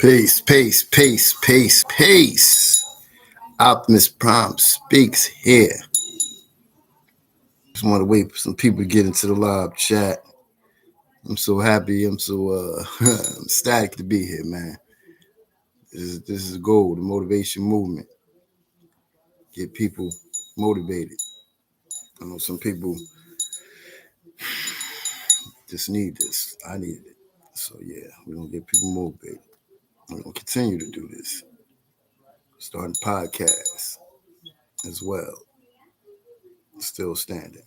Peace, peace, peace, peace, peace. Optimus Prime speaks here. Just want to wait for some people to get into the live chat. I'm so happy. I'm so I'm ecstatic to be here, man. This is gold, the motivation movement. Get people motivated. I know some people just need this. I needed it. So yeah, we're gonna get people motivated. We're gonna continue to do this. Starting podcasts as well. Still standing.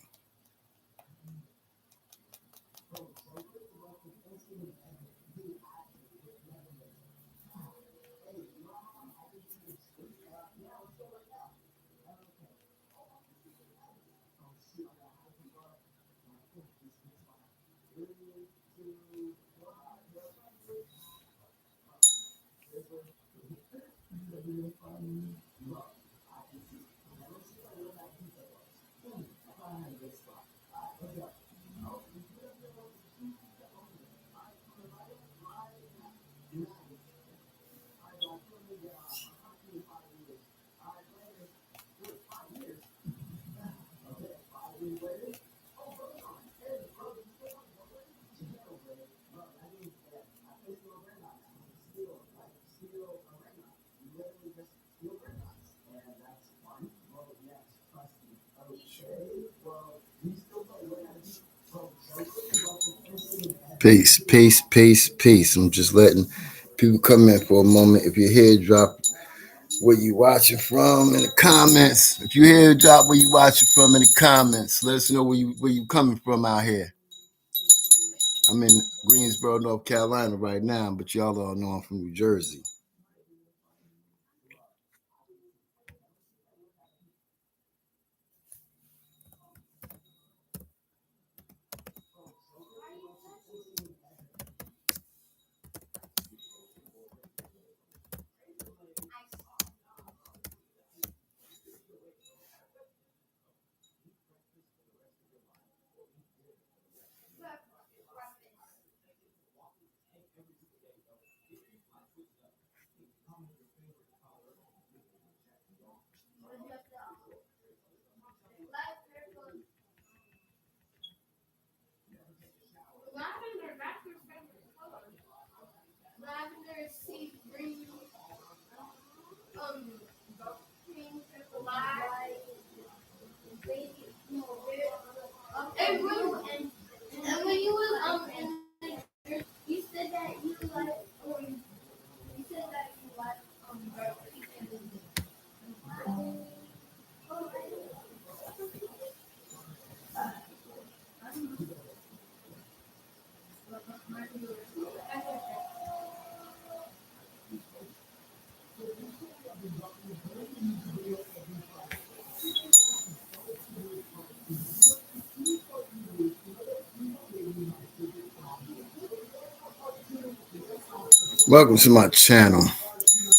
Peace, peace, peace, peace. I'm just letting people come in for a moment. If you're here, drop where you watching from in the comments. If you're here, drop where you watching from in the comments. Let us know where you coming from out here. I'm in Greensboro, North Carolina right now, but y'all all know I'm from New Jersey. Welcome to my channel.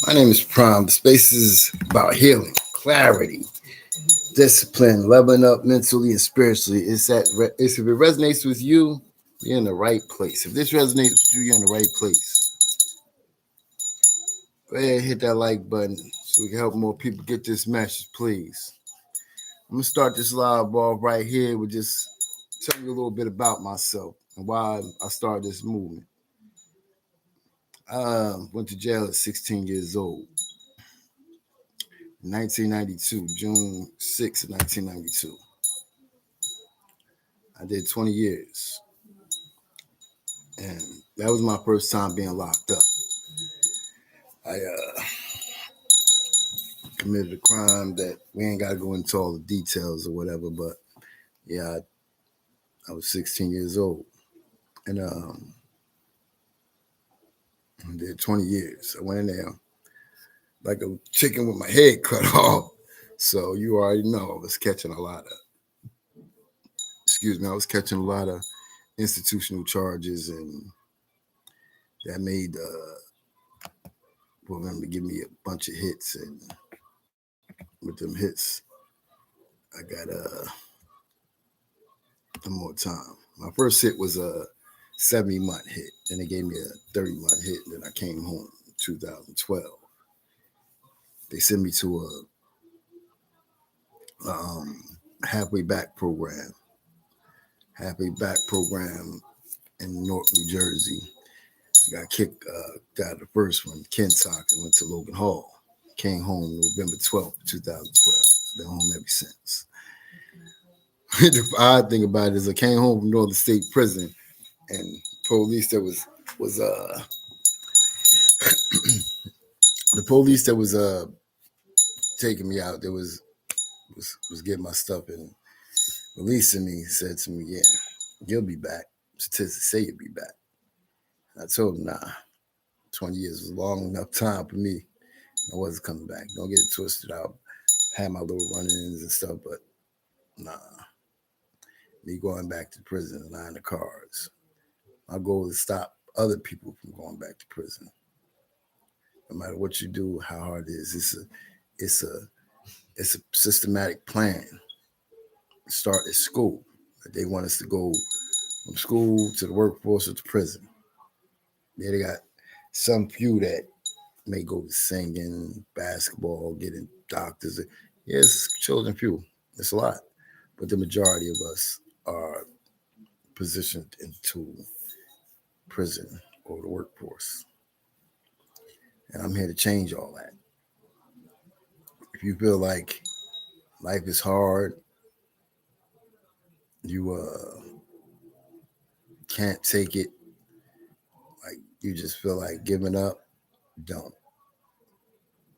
My name is Prime. The space is about healing, clarity, discipline, leveling up mentally and spiritually. If it resonates with you, you're in the right place. If this resonates with you, you're in the right place. Go ahead and hit that like button so we can help more people get this message, please. I'm going to start this live off right here with just telling you a little bit about myself and why I started this movement. I went to jail at 16 years old. 1992, June 6th of 1992. I did 20 years. And that was my first time being locked up. I committed a crime that we ain't got to go into all the details or whatever, but yeah, I was 16 years old. And I did 20 years. I went in there like a chicken with my head cut off. So you already know I was catching a lot of institutional charges, and that made for them to give me a bunch of hits, and with them hits, I got more time. My first hit was a 70-month hit, and they gave me a 30-month hit, and then I came home 2012. They sent me to a halfway back program in North New Jersey. Got kicked, got the first one, Kentucky, and went to Logan Hall. Came home November 12th, 2012. Been home ever since. The odd thing about it is I came home from Northern State Prison, and police that was the police that was taking me out, that was getting my stuff and releasing me, said to me, "Yeah, you'll be back. Statistics say you'll be back." And I told him, "Nah, 20 years was a long enough time for me. I wasn't coming back. Don't get it twisted. I had my little run-ins and stuff, but nah, me going back to prison, line the cards. My goal is to stop other people from going back to prison. No matter what you do, how hard it is, it's a systematic plan. Start at school. They want us to go from school to the workforce or to prison. Yeah, they got some few that may go to singing, basketball, getting doctors. Yes, chosen few. It's a lot. But the majority of us are positioned into prison or the workforce. And I'm here to change all that. If you feel like life is hard, you can't take it, like you just feel like giving up, don't.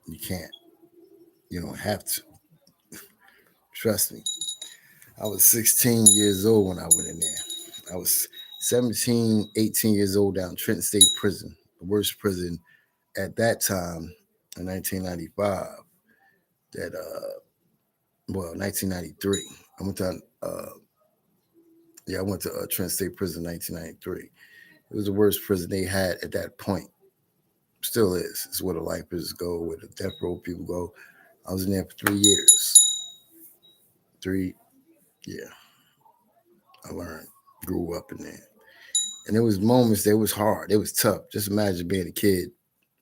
You can't. You don't have to. Trust me. I was 16 years old when I went in there. I was 17, 18 years old down Trenton State Prison, the worst prison at that time in 1995. 1993. I went to Trenton State Prison in 1993. It was the worst prison they had at that point. Still is. It's where the lifers go, where the death row people go. I was in there for 3 years. I learned, grew up in there. And there was moments that was hard. It was tough. Just imagine being a kid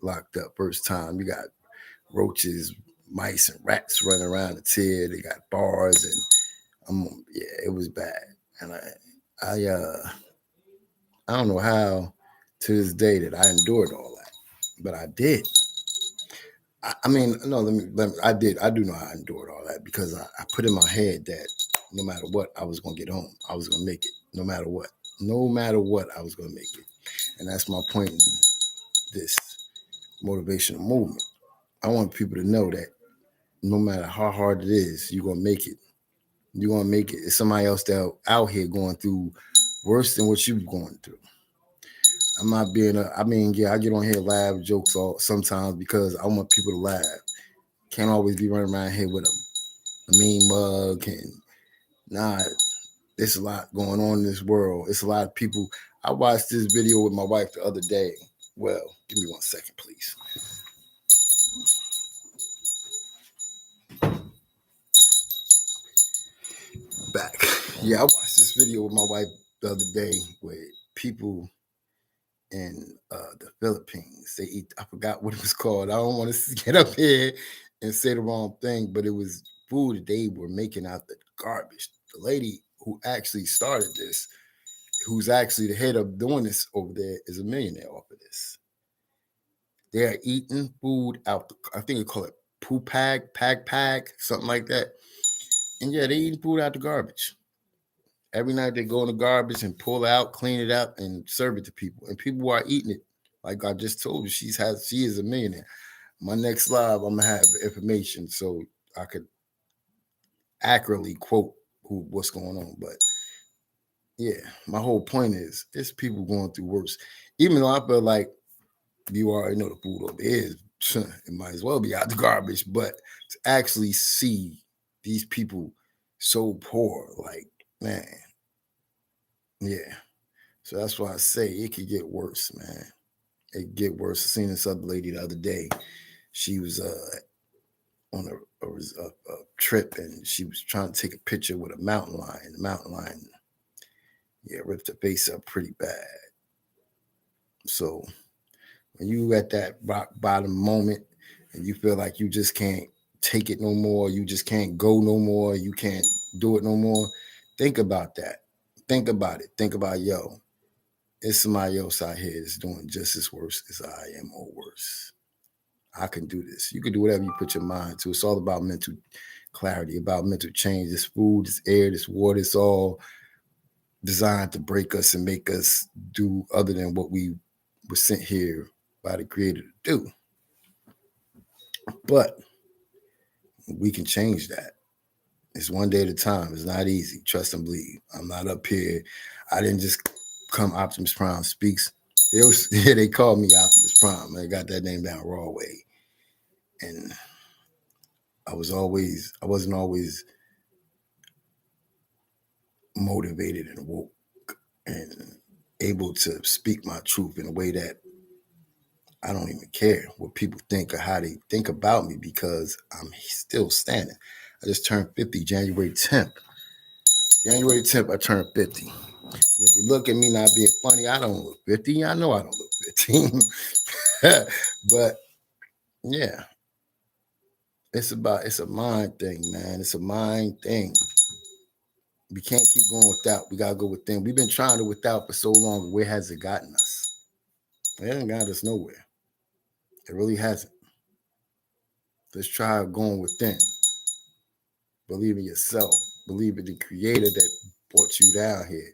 locked up first time. You got roaches, mice, and rats running around the tier. They got bars, and it was bad. And I don't know how to this day that I endured all that, but I did. I mean, no, I did. I do know I endured all that because I put in my head that no matter what, I was going to get home. I was going to make it no matter what. No matter what, I was going to make it. And that's my point in this motivational movement. I want people to know that no matter how hard it is, you're going to make it. You're going to make it. It's somebody else that out here going through worse than what you're going through. I'm not being I get on here laugh jokes sometimes because I want people to laugh. Can't always be running around here with a mean mug and there's a lot going on in this world. It's a lot of people. I watched this video with my wife the other day. Well, give me 1 second, please. Back. Yeah, I watched this video with my wife the other day with people in the Philippines. They eat, I forgot what it was called. I don't want to get up here and say the wrong thing, but it was food that they were making out the garbage. The lady who actually started this, who's actually the head of doing this over there, is a millionaire off of this. They are eating food out, I think they call it pag, something like that. And yeah, they eating food out the garbage. Every night they go in the garbage and pull out, clean it up, and serve it to people. And people are eating it. Like I just told you, she is a millionaire. My next live, I'm gonna have information so I could accurately quote what's going on. But yeah, my whole point is there's people going through worse. Even though I feel like you already know the food over there is, it might as well be out the garbage. But to actually see these people so poor, like, man, yeah. So that's why I say it could get worse, man. It could get worse. I seen this other lady the other day. She was on a trip and she was trying to take a picture with a mountain lion. The mountain lion, ripped her face up pretty bad. So When you at that rock bottom moment and you feel like you just can't take it no more, you just can't go no more, you can't do it no more, think about that. Think about it. Think about, yo, it's somebody else out here that's doing just as worse as I am or worse. I can do this. You can do whatever you put your mind to. It's all about mental clarity, about mental change. This food, this air, this water, it's all designed to break us and make us do other than what we were sent here by the Creator to do. But we can change that. It's one day at a time. It's not easy. Trust and believe. I'm not up here. I didn't just come Optimus Prime speaks. They called me Optimus Prime. I got that name down raw way. And I wasn't always motivated and woke and able to speak my truth in a way that I don't even care what people think or how they think about me because I'm still standing. I just turned 50 January 10th. January 10th, I turned 50. And if you look at me not being funny, I don't look 50. I know I don't look 15. But yeah, it's a mind thing, man. It's a mind thing. We can't keep going without. We gotta go within. We've been trying to without for so long. Where has it gotten us? It hasn't got us nowhere. It really hasn't. Let's try going within. Believe in yourself. Believe in the creator that brought you down here.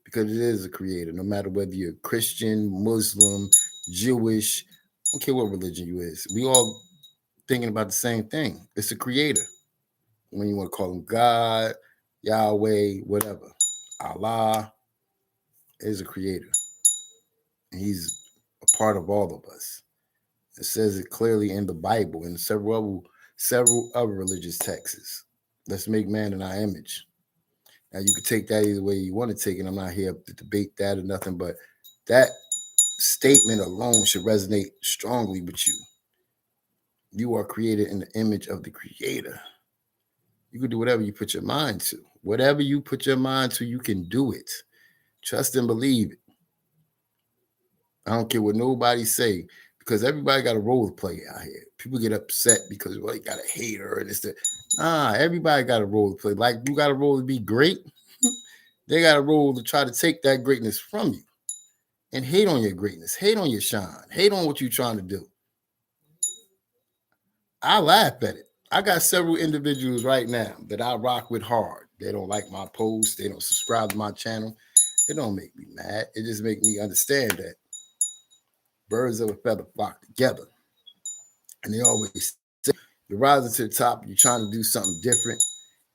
Because it is a creator, no matter whether you're Christian, Muslim, Jewish, I don't care what religion you is. We all thinking about the same thing. It's a creator. When you want to call him God, Yahweh, whatever. Allah is a creator. And he's a part of all of us. It says it clearly in the Bible and several other religious texts. Let's make man in our image. Now you can take that either way you want to take it. I'm not here to debate that or nothing, but that statement alone should resonate strongly with you. You are created in the image of the Creator. You can do whatever you put your mind to. Whatever you put your mind to, you can do it. Trust and believe it. I don't care what nobody say, because everybody got a role to play out here. People get upset because, well, you got a hater and it's the everybody got a role to play. Like you got a role to be great. They got a role to try to take that greatness from you and hate on your greatness, hate on your shine, hate on what you're trying to do. I laugh at it. I got several individuals right now that I rock with hard. They don't like my posts. They don't subscribe to my channel. It don't make me mad. It just make me understand that birds of a feather flock together. And they always say, you're rising to the top, you're trying to do something different.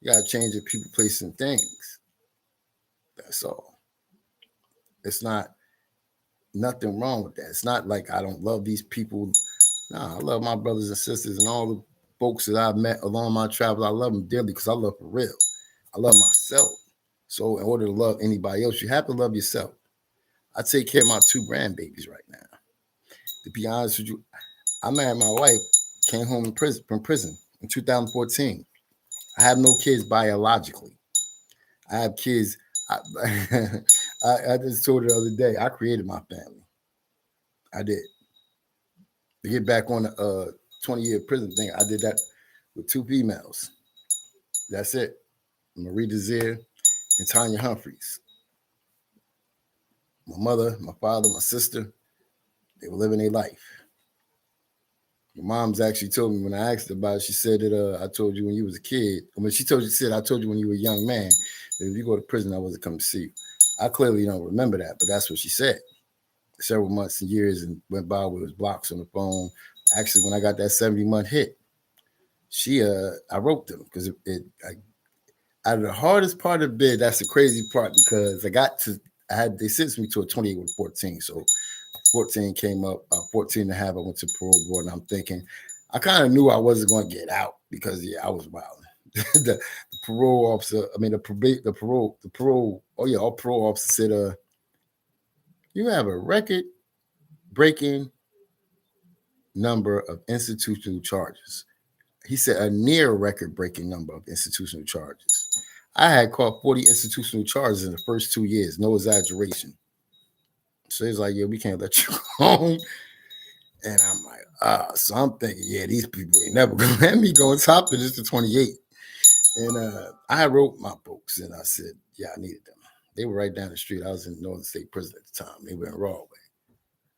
You got to change your people, place, and things. That's all. It's not nothing wrong with that. It's not like I don't love these people. Nah, I love my brothers and sisters and all the folks that I've met along my travels. I love them dearly because I love for real. I love myself. So in order to love anybody else, you have to love yourself. I take care of my 2 grandbabies right now. To be honest with you, I married my wife, came home from prison in 2014. I have no kids biologically. I have kids. I just told her the other day, I created my family. I did. To get back on the 20-year prison thing, I did that with 2 females. That's it. Marie Desir and Tanya Humphreys. My mother, my father, my sister, they were living their life. My mom's actually told me when I asked her about it, she said that I told you when you was a kid. She said, I told you when you were a young man that if you go to prison, I wasn't coming to see you. I clearly don't remember that, but that's what she said. Several months and years and went by with his blocks on the phone. Actually, when I got that 70-month hit, I wrote them because out of the hardest part of the bid, that's the crazy part because they sentenced me to a 28 with 14. So 14 came up, 14 and a half, I went to parole board and I'm thinking, I kind of knew I wasn't going to get out because I was wild. the parole officer, our parole officer said, you have a record-breaking number of institutional charges. He said a near record-breaking number of institutional charges. I had caught 40 institutional charges in the first 2 years, no exaggeration. So he's like, yeah, we can't let you go home. And I'm like, so I'm thinking, yeah, these people ain't never gonna let me go on top of this to 28. And I wrote my books and I said, yeah, I needed them. They were right down the street. I was in Northern State Prison at the time. They were in Rawway.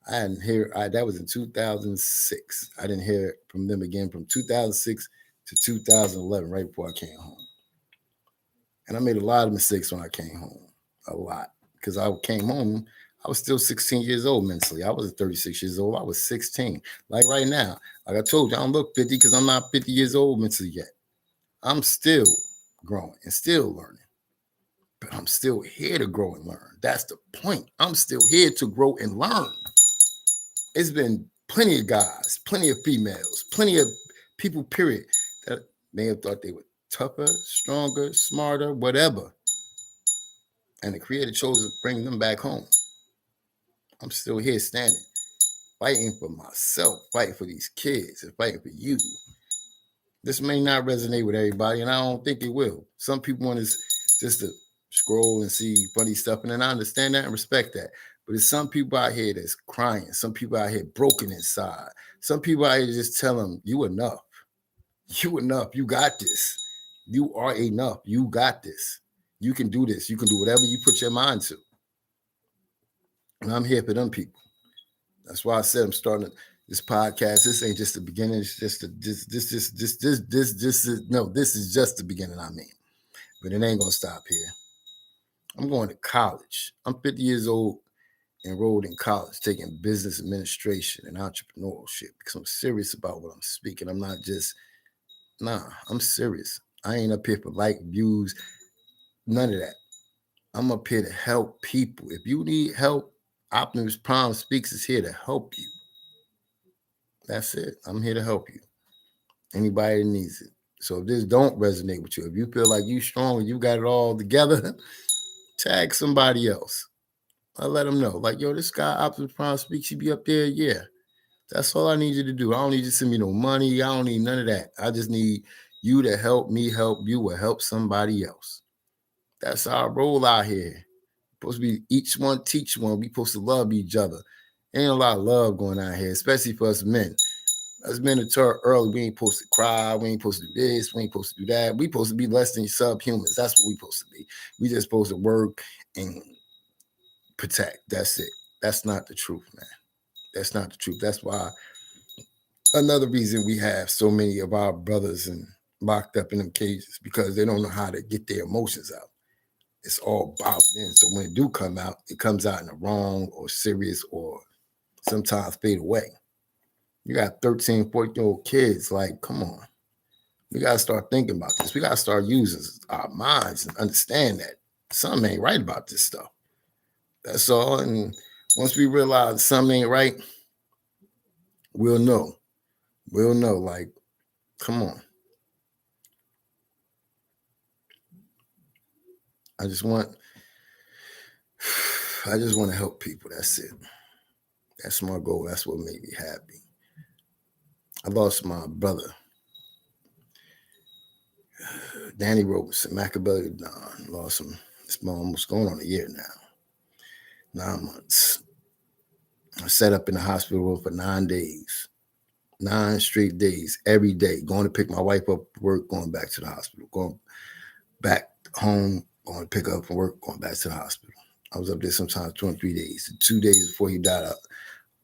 I hadn't hear that was in 2006. I didn't hear from them again from 2006 to 2011, right before I came home. And I made a lot of mistakes when I came home. A lot. Because I came home, I was still 16 years old mentally. I wasn't 36 years old. I was 16. Like right now. Like I told you, I don't look 50 because I'm not 50 years old mentally yet. I'm still growing and still learning. But I'm still here to grow and learn. That's the point. I'm still here to grow and learn. It's been plenty of guys, plenty of females, plenty of people, period, that may have thought they were tougher, stronger, smarter, whatever. And the Creator chose to bring them back home. I'm still here standing, fighting for myself, fighting for these kids, and fighting for you. This may not resonate with everybody, and I don't think it will. Some people want us just to scroll and see funny stuff, and then I understand that and respect that. But there's some people out here that's crying. Some people out here broken inside. Some people out here just tell them, you enough. You enough. You got this. You are enough. You got this. You can do this. You can do whatever you put your mind to. And I'm here for them people. That's why I said I'm starting this podcast. This ain't just the beginning. It's just this is just the beginning. I mean, but it ain't gonna stop here. I'm going to college. I'm 50 years old, enrolled in college, taking business administration and entrepreneurship because I'm serious about what I'm speaking. I'm not just, I'm serious. I ain't up here for like views, none of that. I'm up here to help people. If you need help, Optimus Prime Speaks is here to help you. That's it. I'm here to help you. Anybody that needs it. So if this don't resonate with you, if you feel like you strong and you got it all together, tag somebody else. I let them know. Like, yo, this guy Optimus Prime Speaks, he be up there. Yeah. That's all I need you to do. I don't need you to send me no money. I don't need none of that. I just need you to help me help you or help somebody else. That's our role out here. Supposed to be each one teach one. We supposed to love each other. Ain't a lot of love going on here, especially for us men. Us men are taught early. We ain't supposed to cry. We ain't supposed to do this. We ain't supposed to do that. We supposed to be less than subhumans. That's what we supposed to be. We just supposed to work and protect. That's it. That's not the truth, man. That's not the truth. That's why another reason we have so many of our brothers and locked up in them cages because they don't know how to get their emotions out. It's all bottled in. So when it do come out, it comes out in the wrong or serious or sometimes fade away. You got 13, 14-year-old kids. Like, come on. We got to start thinking about this. We got to start using our minds and understand that something ain't right about this stuff. That's all. And once we realize something ain't right, we'll know. We'll know. Like, come on. I just want to help people. That's it. That's my goal. That's what made me happy. I lost my brother, Danny Robinson, Machiavelli Don. Lost him. It's almost going on a year now. 9 months. I sat up in the hospital room for 9 days. 9 straight days, every day, going to pick my wife up from work, going back to the hospital, going back home, going to pick up from work, going back to the hospital. I was up there sometimes 23 days. 2 days before he died, I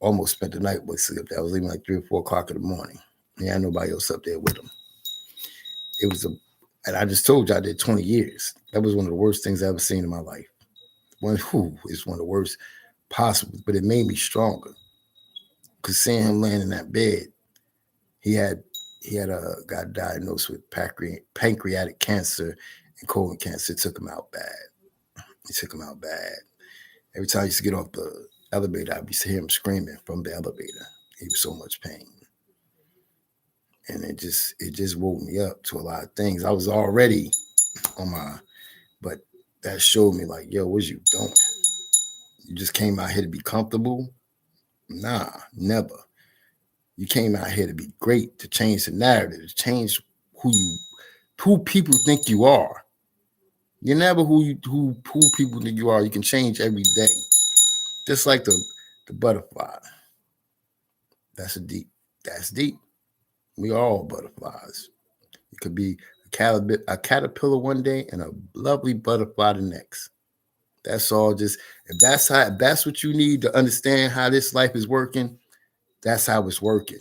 almost spent the night with sleep. I was leaving like 3 or 4 o'clock in the morning. He had nobody else up there with him. It was and I just told you I did 20 years. That was one of the worst things I ever seen in my life. It's one of the worst possible, but it made me stronger. Because seeing him laying in that bed, he got diagnosed with pancreatic cancer and colon cancer. It took him out bad. Every time I used to get off the elevator, I used to hear him screaming from the elevator. He was so much pain. And it just woke me up to a lot of things. I was already but that showed me like, yo, what you doing? You just came out here to be comfortable? Nah, never. You came out here to be great, to change the narrative, to change who people think you are. You're never who people think you are. You can change every day. Just like the butterfly. That's deep. We are all butterflies. It could be a caterpillar one day and a lovely butterfly the next. That's all. Just if that's what you need to understand how this life is working, that's how it's working.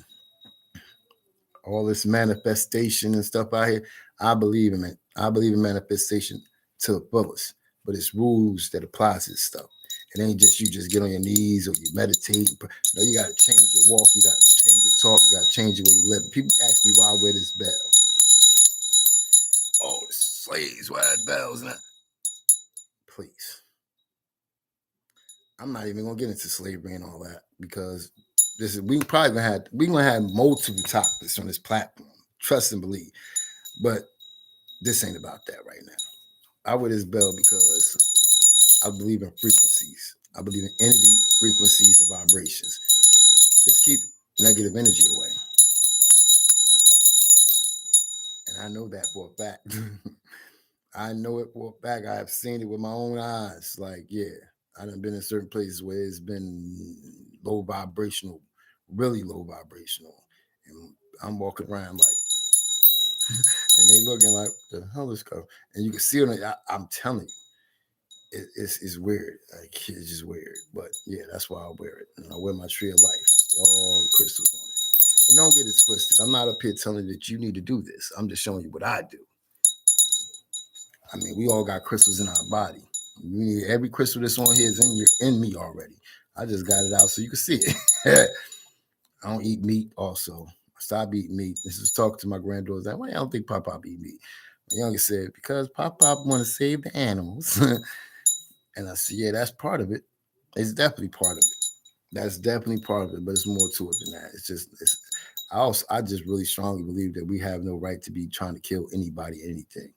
All this manifestation and stuff out here, I believe in it. I believe in manifestation to the fullest, but it's rules that applies to this stuff. It ain't just you just get on your knees or you meditate. No, you got to change your walk. You got to change your talk. You got to change the way you live. People ask me why I wear this bell. Oh, the slaves wear bells. And please. I'm not even gonna get into slavery and all that because we gonna have multiple topics on this platform. Trust and believe. But this ain't about that right now. I wear this bell because I believe in frequencies. I believe in energy, frequencies, and vibrations. Just keep negative energy away. And I know that for a fact. I know it for a fact. I've seen it with my own eyes. Like, yeah, I done been in certain places where it's been low vibrational, really low vibrational. And I'm walking around like, and they looking like, the hell is going? And you can see it. I'm telling you, it's weird. Like, it's just weird. But yeah, that's why I wear it. And I wear my tree of life with all the crystals on it. And don't get it twisted. I'm not up here telling you that you need to do this. I'm just showing you what I do. I mean, we all got crystals in our body. You need every crystal that's on here is in me already. I just got it out so you can see it. I don't eat meat also. I stopped eating meat. This is talking to my granddaughters. Like, why I don't think Pop eat meat? My youngest said, because Pop want to save the animals. And I said, yeah, that's part of it. It's definitely part of it. That's definitely part of it, but it's more to it than that. I just really strongly believe that we have no right to be trying to kill anybody, anything.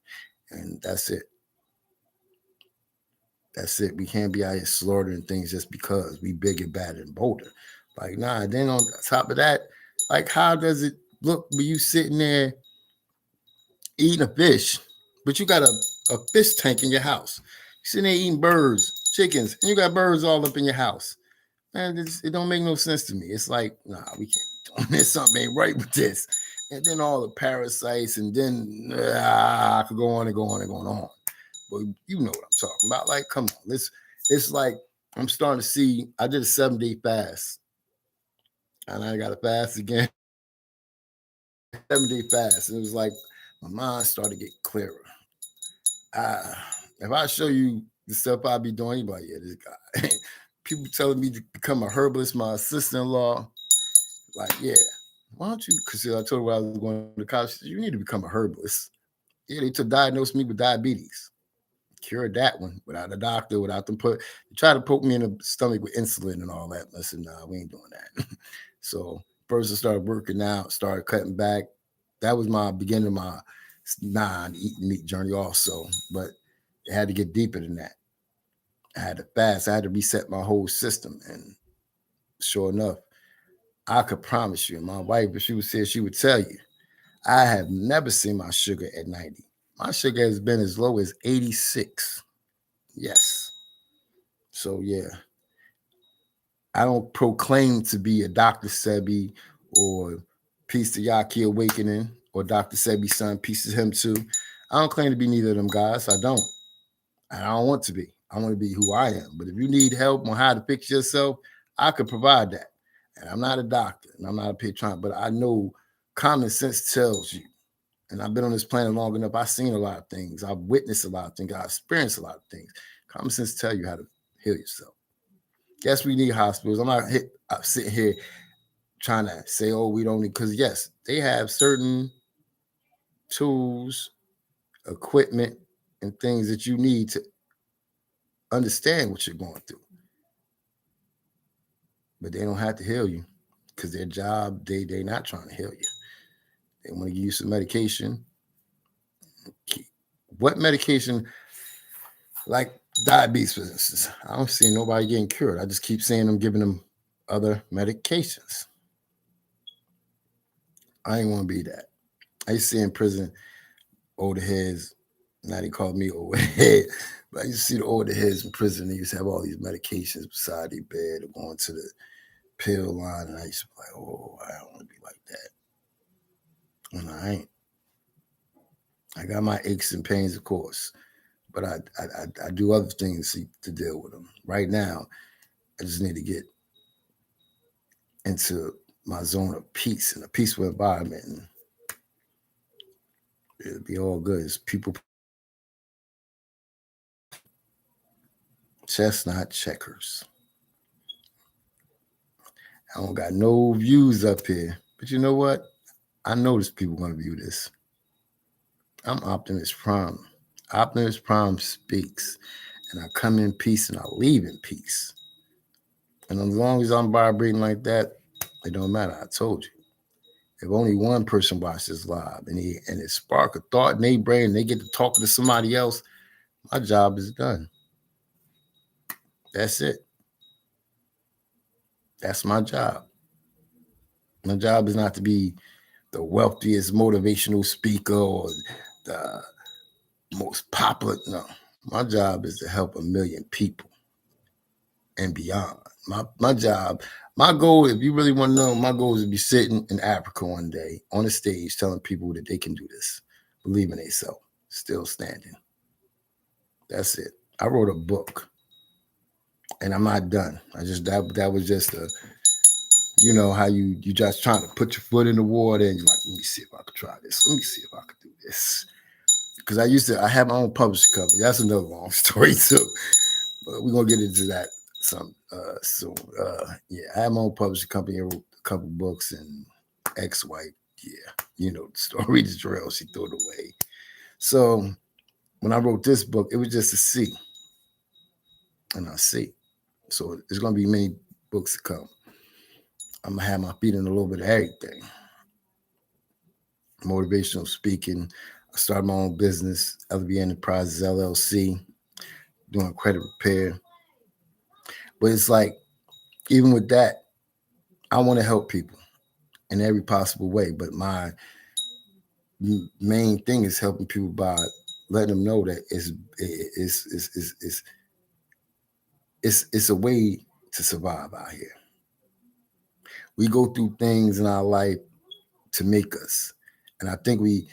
And that's it. That's it. We can't be out here slaughtering things just because we big and bad and bolder. Like, nah, then on top of that, like, how does it look when you sitting there eating a fish, but you got a fish tank in your house? You sitting there eating birds, chickens, and you got birds all up in your house. Man, it don't make no sense to me. It's like, nah, we can't be doing this. Something ain't right with this. And then all the parasites, and then I could go on and go on and go on. But you know what I'm talking about. Like, come on. It's like I'm starting to see, I did a 7-day fast. And I got to fast again. 7-day fast. And it was like my mind started to get clearer. If I show you the stuff I be doing, you be like, yeah, this guy. People telling me to become a herbalist, my sister-in-law, like, yeah, why don't you, because I told her I was going to college, said, you need to become a herbalist. Yeah, they diagnosed me with diabetes. Cured that one without a doctor, without them they try to poke me in the stomach with insulin and all that. I said, nah, we ain't doing that. So first I started working out, started cutting back. That was my beginning of my non-eating meat journey also, but it had to get deeper than that. I had to fast. I had to reset my whole system. And sure enough, I could promise you, my wife, if she would tell you, I have never seen my sugar at 90. My sugar has been as low as 86. Yes. So yeah, I don't proclaim to be a Dr. Sebi or Peace to Yaki Awakening or Dr. Sebi's son, Peace to him too. I don't claim to be neither of them guys. I don't. And I don't want to be. I want to be who I am. But if you need help on how to fix yourself, I could provide that. And I'm not a doctor and I'm not a patron, but I know common sense tells you. And I've been on this planet long enough. I've seen a lot of things. I've witnessed a lot of things. I've experienced a lot of things. Common sense tell you how to heal yourself. Yes, we need hospitals. I'm sitting here trying to say, oh, we don't need, because yes, they have certain tools, equipment, and things that you need to understand what you're going through. But they don't have to heal you because their job, they're not trying to heal you. They want to give you some medication. What medication? Like diabetes, for instance. I don't see nobody getting cured. I just keep seeing them giving them other medications. I ain't want to be that. I used to see in prison older heads. Now they call me old head. But I used to see the older heads in prison. They used to have all these medications beside their bed or going to the pill line, and I used to be like, oh, I don't want to be like that. And I ain't. I got my aches and pains, of course, but I do other things to deal with them. Right now, I just need to get into my zone of peace and a peaceful environment, and it'll be all good. It's people, chestnut checkers. I don't got no views up here, but you know what? I notice people want to view this. I'm Optimus Prime. Optimus Prime speaks, and I come in peace and I leave in peace. And as long as I'm vibrating like that, it don't matter. I told you. If only one person watches live and it spark a thought in their brain and they get to talking to somebody else, my job is done. That's it. That's my job. My job is not to be the wealthiest motivational speaker or the most popular. No, my job is to help 1 million people and beyond. My job, my goal, if you really want to know, my goal is to be sitting in Africa one day on a stage telling people that they can do this, believe in themselves, still standing. That's it. I wrote a book, and I'm not done. That was just a, you know, how you just trying to put your foot in the water and you're like, let me see if I can try this. Let me see if I can do this. Because I had my own publishing company. That's another long story too. But we're gonna get into that soon. Yeah, I had my own publishing company. I wrote a couple books, and ex-wife, yeah, you know the story, the drill. She threw it away. So when I wrote this book, it was just a C, and I see. So there's gonna be many books to come. I'm gonna have my feet in a little bit of everything. Motivational speaking. I started my own business, LB Enterprises LLC, doing credit repair. But it's like, even with that, I want to help people in every possible way. But my main thing is helping people by letting them know that it's a way to survive out here. We go through things in our life to make us, and I think we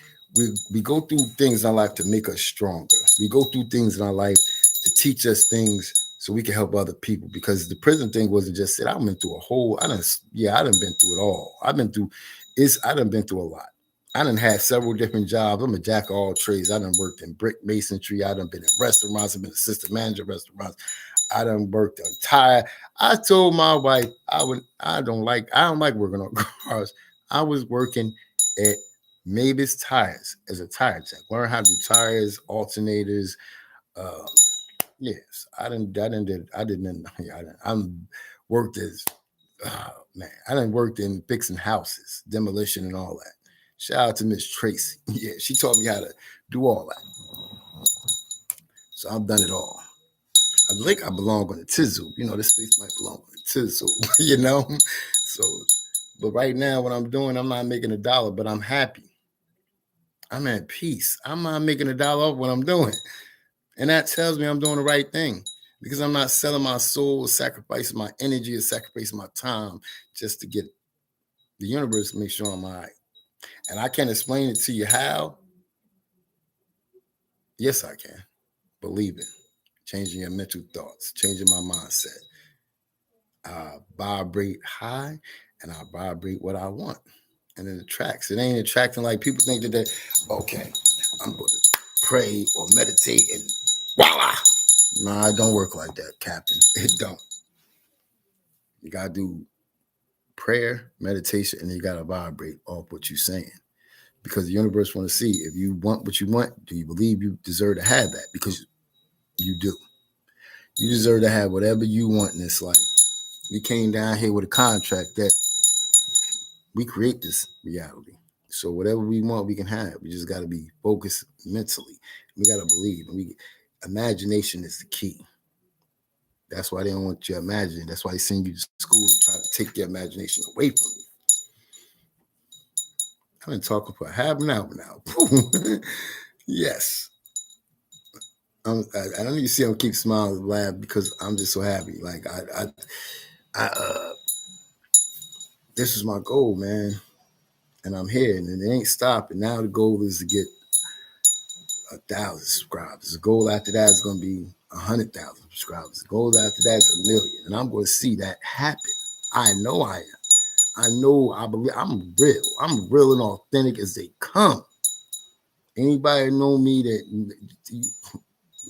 go through things in our life to make us stronger. We go through things in our life to teach us things so we can help other people. Because the prison thing wasn't just it. I went through a whole. I done been through it all. I done been through a lot. I done had several different jobs. I'm a jack of all trades. I done worked in brick masonry. I done been in restaurants. I've been assistant manager of restaurants. I done worked on tire. I told my wife I don't like working on cars. I was working at Mavis Tires as a tire tech. Learn how to do tires, alternators. Yes, I worked as I done worked in fixing houses, demolition, and all that. Shout out to Miss Tracy. Yeah, she taught me how to do all that. So I've done it all. I think I belong on the Tizzle. You know, this space might belong on the Tizzle, you know? So, but right now, what I'm doing, I'm not making $1, but I'm happy. I'm at peace. I'm not making $1 off what I'm doing. And that tells me I'm doing the right thing because I'm not selling my soul, sacrificing my energy, or sacrificing my time just to get the universe to make sure I'm all right. And I can't explain it to you how. Yes, I can. Believe it. Changing your mental thoughts, changing my mindset. I vibrate high and I vibrate what I want. And it attracts. It ain't attracting like people think that okay, I'm going to pray or meditate and voila. Nah, it don't work like that, Captain. It don't. You got to do prayer, meditation, and you got to vibrate off what you're saying. Because the universe want to see if you want what you want, do you believe you deserve to have that? Because you do. You deserve to have whatever you want in this life. We came down here with a contract that we create this reality. So whatever we want, we can have. We just got to be focused mentally. We got to believe. Imagination is the key. That's why they don't want you to imagine. That's why they send you to school to try to take your imagination away from you. I've been talking for half an hour now. Yes. I don't need to see him keep smiling and laugh because I'm just so happy. Like I this is my goal, man. And I'm here, and it ain't stopping. Now the goal is to get 1,000 subscribers. The goal after that is going to be 100,000 subscribers. The goal after that is 1,000,000, and I'm going to see that happen. I know I am. I know. I believe I'm real. I'm real and authentic as they come. Anybody know me that,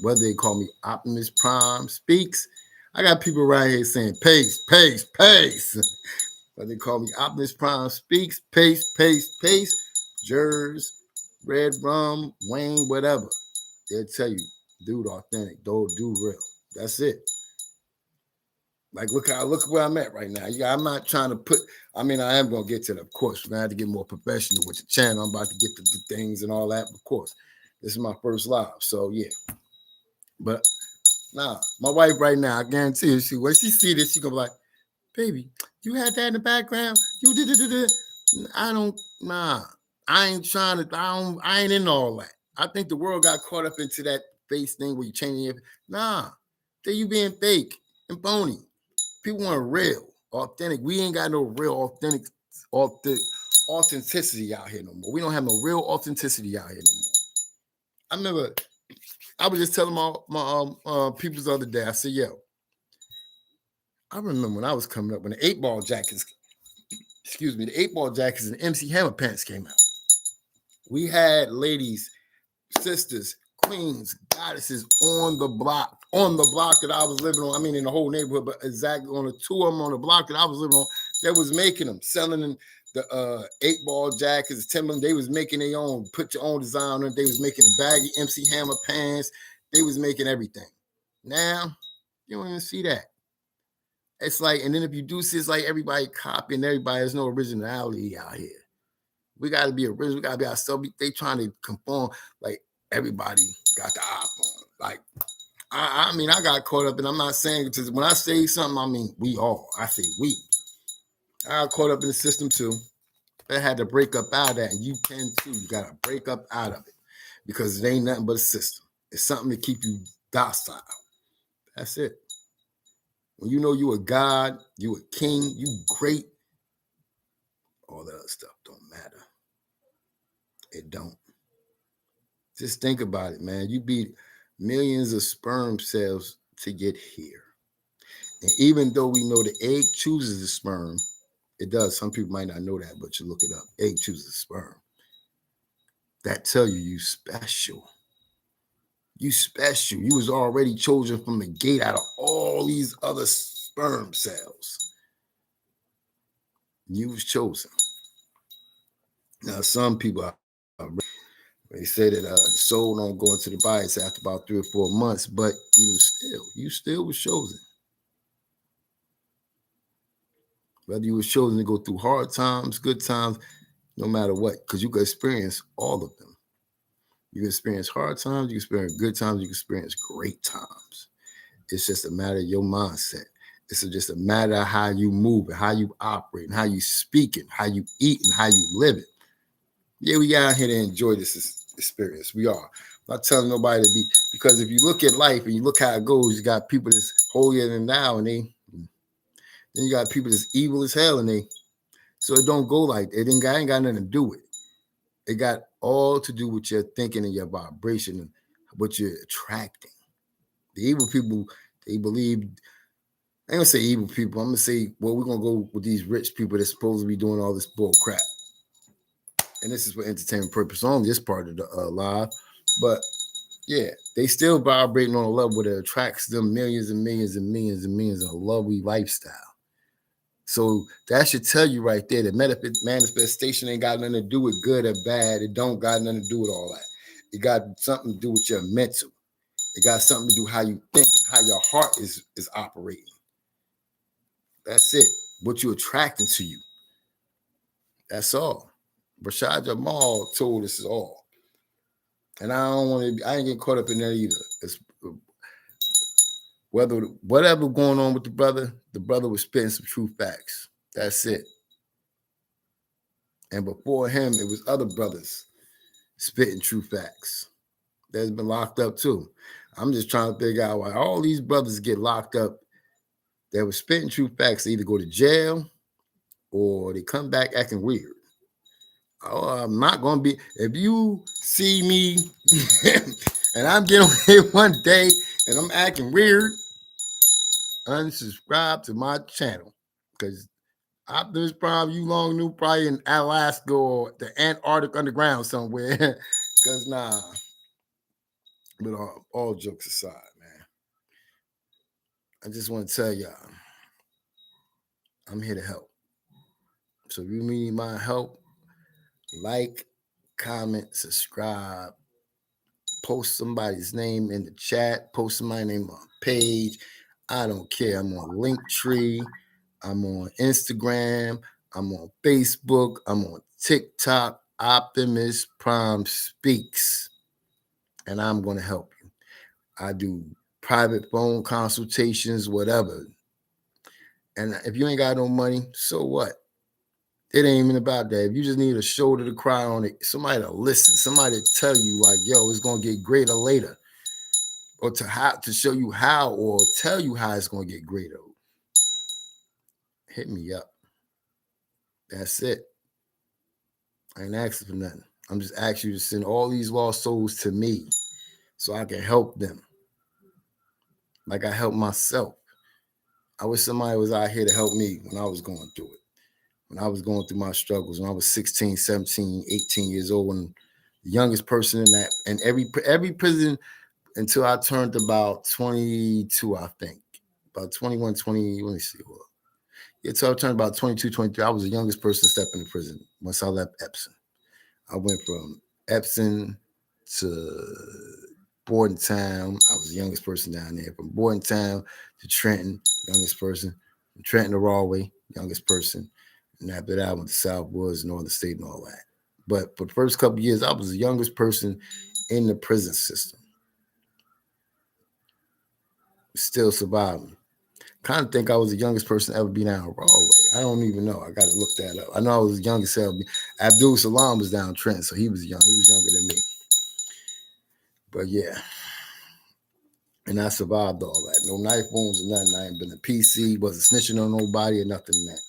whether they call me Optimus Prime Speaks, I got people right here saying pace, pace, pace. Whether they call me Optimus Prime Speaks, pace, pace, pace, Jers, Red Rum, Wayne, whatever. They'll tell you, dude, authentic, do real. That's it. Like, look where I'm at right now. Yeah, I'm not trying to put. I mean, I am gonna get to it, of course. I have to get more professional with the channel. I'm about to get to the things and all that. Of course, this is my first live, so yeah. But nah, my wife right now, I guarantee you, when she see this, she gonna be like, "Baby, you had that in the background. You did. I don't. Nah, I ain't trying to. I ain't in all that. I think the world got caught up into that face thing where you changing your. Nah, then you being fake and phony. People want real, authentic. We ain't got no real authenticity out here no more. We don't have no real authenticity out here no more. I remember I was just telling my people the other day. I said, "Yo, I remember when I was coming up when the 8-Ball Jackets, the 8-Ball Jackets and MC Hammer pants came out. We had ladies, sisters, queens, goddesses on the block that I was living on. I mean, in the whole neighborhood, but exactly on the two of them on the block that I was living on, that was making them, selling the 8-Ball Jackets, Timberland. They was making their own, put your own design on it. They was making the baggy MC Hammer pants. They was making everything. Now, you don't even see that. It's like, and then if you do see, it's like everybody copying everybody. There's no originality out here. We got to be original. We got to be ourselves. They trying to conform. Like, everybody got the iPhone. Like, I mean, I got caught up, and I'm not saying, because when I say something, I mean, we all. I say we. I got caught up in the system, too. I had to break up out of that, and you can, too. You got to break up out of it, because it ain't nothing but a system. It's something to keep you docile. That's it. When you know you a God, you a king, you great, all that other stuff don't matter. It don't. Just think about it, man. You beat millions of sperm cells to get here. And even though we know the egg chooses the sperm, it does. Some people might not know that, but you look it up. Egg chooses sperm. That tell you special. You special. You was already chosen from the gate out of all these other sperm cells. You was chosen. Now, some people they say that the soul don't go into the body after about 3 or 4 months, but even still, you still was chosen. Whether you was chosen to go through hard times, good times, no matter what, because you can experience all of them. You can experience hard times, you can experience good times, you can experience great times. It's just a matter of your mindset. It's just a matter of how you move and how you operate and how you speak and how you eat and how you live it. Yeah, we out here to enjoy this experience. We are. I'm not telling nobody to be, because if you look at life and you look how it goes, you got people that's holier than thou, and then you got people that's evil as hell, and so it don't go like that. It ain't got nothing to do with it. It got all to do with your thinking and your vibration and what you're attracting. The evil people, they believe, I ain't gonna say evil people. I'm gonna say, well, we're gonna go with these rich people that's supposed to be doing all this bull crap. And this is for entertainment purpose only, this part of the live. But yeah, they still vibrating on a level that attracts them millions and millions and millions and millions of a lovely lifestyle. So that should tell you right there that manifestation ain't got nothing to do with good or bad. It don't got nothing to do with all that. It got something to do with your mental. It got something to do with how you think and how your heart is operating. That's it. What you're attracting to you. That's all. Rashad Jamal told us all. And I ain't getting caught up in that either. It's, whatever going on with the brother was spitting some true facts. That's it. And before him, it was other brothers spitting true facts that's been locked up too. I'm just trying to figure out why all these brothers get locked up that were spitting true facts. They either go to jail or they come back acting weird. Oh, I'm not gonna be. If you see me and I'm getting away one day and I'm acting weird, unsubscribe to my channel because Optimus Prime, you long knew probably in Alaska or the Antarctic underground somewhere. Because nah, but all jokes aside, man, I just want to tell y'all, I'm here to help. So if you need my help, like, comment, subscribe, post somebody's name in the chat, post somebody's name on page. I don't care. I'm on Linktree. I'm on Instagram. I'm on Facebook. I'm on TikTok. Optimus Prime Speaks. And I'm going to help you. I do private phone consultations, whatever. And if you ain't got no money, so what? It ain't even about that. If you just need a shoulder to cry on it, somebody to listen, somebody to tell you like, yo, it's going to get greater later. Or to show you how or tell you how it's going to get greater. Hit me up. That's it. I ain't asking for nothing. I'm just asking you to send all these lost souls to me so I can help them. Like I help myself. I wish somebody was out here to help me when I was going through it. When I was going through my struggles, when I was 16, 17, 18 years old, and the youngest person in that, and every prison until I turned about 22, I think. About 21, 20, let me see. Well, yeah, until I turned about 22, 23, I was the youngest person to step into prison once I left Epsom. I went from Epsom to Bordentown. I was the youngest person down there. From Bordentown to Trenton, youngest person. From Trenton to Rahway, youngest person. And after that, I went to South Woods, Northern State, and all that. But for the first couple of years, I was the youngest person in the prison system. Still surviving. Kind of think I was the youngest person to ever be down Rahway. I don't even know. I got to look that up. I know I was the youngest ever. Abdul Salam was down Trenton, so he was young. He was younger than me. But yeah. And I survived all that. No knife wounds or nothing. I ain't been a PC, wasn't snitching on nobody or nothing like that.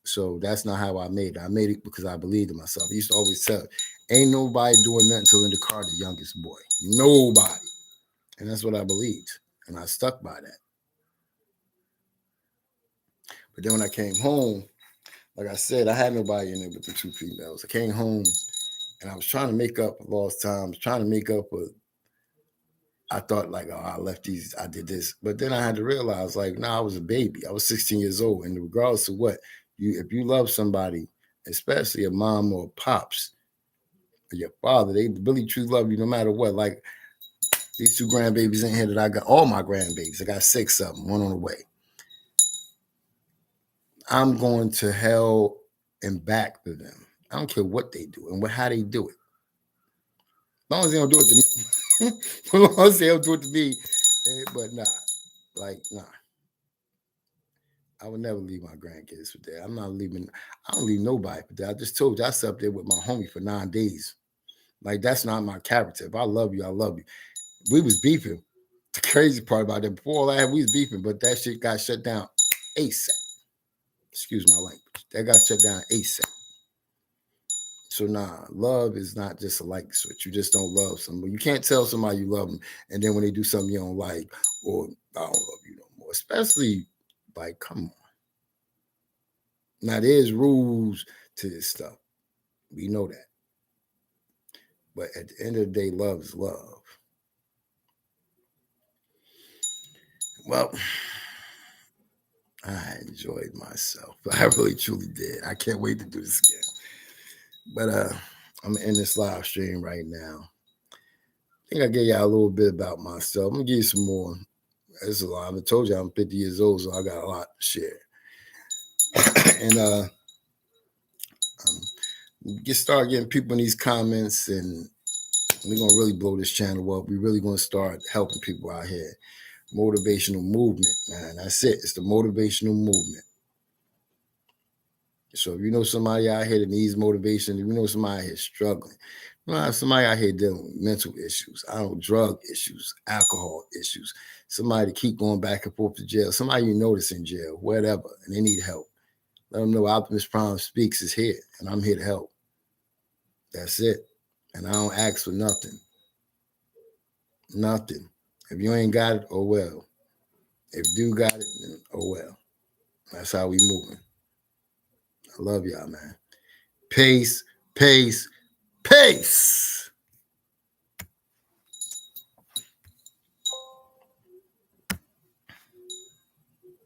So that's not how I made it. I made it because I believed in myself. I used to always tell, ain't nobody doing nothing till in the car, the youngest boy. Nobody. And that's what I believed. And I stuck by that. But then when I came home, like I said, I had nobody in there but the two females. I came home and I was trying to make up for lost time. I was trying to make up for, I thought like, oh, I left these, I did this. But then I had to realize like, I was a baby. I was 16 years old. And regardless of what, if you love somebody, especially a mom or a pops, or your father, they really truly love you no matter what. Like these two grandbabies in here that I got, all my grandbabies, I got 6 of them, one on the way. I'm going to hell and back for them. I don't care what they do and how they do it. As long as they don't do it to me. As long as they don't do it to me. But nah. I would never leave my grandkids for that. I'm not leaving. I don't leave nobody for that. I just told you I sat up there with my homie for 9 days. Like that's not my character. If I love you, I love you. We was beefing. The crazy part about that, before all that, we was beefing, but that shit got shut down ASAP. Excuse my language. That got shut down ASAP. So love is not just a like switch. You just don't love somebody. You can't tell somebody you love them, and then when they do something you don't like, or I don't love you no more. Especially, like, come on. Now there's rules to this stuff. We know that. But at the end of the day, love is love. Well, I enjoyed myself. I really truly did. I can't wait to do this again. But I'm in this live stream right now. I think I gave y'all a little bit about myself. I'm gonna give you some more. It's a lot. I told you I'm 50 years old, so I got a lot to share. And get start getting people in these comments, and we're gonna really blow this channel up. We're really gonna start helping people out here. Motivational movement, man. That's it. It's the motivational movement. So if you know somebody out here that needs motivation, if you know somebody out here struggling, you know somebody out here dealing with mental issues, drug issues, alcohol issues, somebody to keep going back and forth to jail, somebody you notice in jail, whatever, and they need help. Let them know Optimus Prime Speaks is here, and I'm here to help. That's it. And I don't ask for nothing. Nothing. If you ain't got it, oh well. If you do got it, then oh well. That's how we moving. I love y'all, man. Peace, peace, peace.